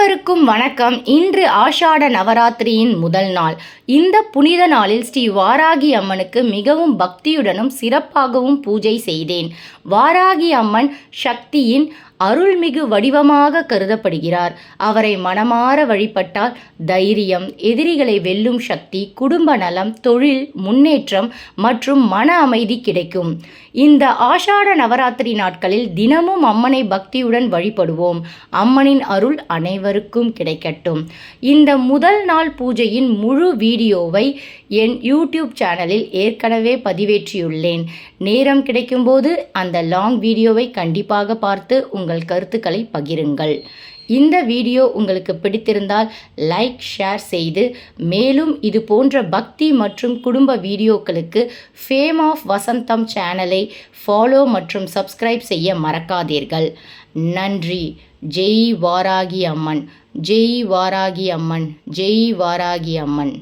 அனைவருக்கும் வணக்கம். இன்று ஆஷாட நவராத்திரியின் முதல் நாள். இந்த புனித நாளில் ஸ்ரீ வாராகி அம்மனுக்கு மிகவும் பக்தியுடனும் சிறப்பாகவும் பூஜை செய்தேன். வாராகி அம்மன் சக்தியின் அருள்மிகு வடிவமாக கருதப்படுகிறார். அவரை மனமாற வழிபட்டால் தைரியம், எதிரிகளை வெல்லும் சக்தி, குடும்ப நலம், தொழில் முன்னேற்றம் மற்றும் மன அமைதி கிடைக்கும். இந்த ஆஷாட நவராத்திரி நாட்களில் தினமும் அம்மனை பக்தியுடன் வழிபடுவோம். அம்மனின் அருள் அனைவருக்கும் கிடைக்கட்டும். இந்த முதல் நாள் பூஜையின் முழு வீடியோவை என் யூடியூப் சேனலில் ஏற்கனவே பதிவேற்றியுள்ளேன். நேரம் கிடைக்கும்போது அந்த லாங் வீடியோவை கண்டிப்பாக பார்த்து உங்கள் கருத்துக்களை பகிருங்கள். இந்த வீடியோ உங்களுக்கு பிடித்திருந்தால் லைக், ஷேர் செய்து மேலும் இது போன்ற பக்தி மற்றும் குடும்ப வீடியோக்களுக்கு ஃபேம் ஆஃப் வசந்தம் சேனலை ஃபாலோ மற்றும் சப்ஸ்கிரைப் செய்ய மறக்காதீர்கள். நன்றி. ஜெய் வாராகி அம்மன், ஜெய் வாராகி அம்மன், ஜெய் வாராகி அம்மன்.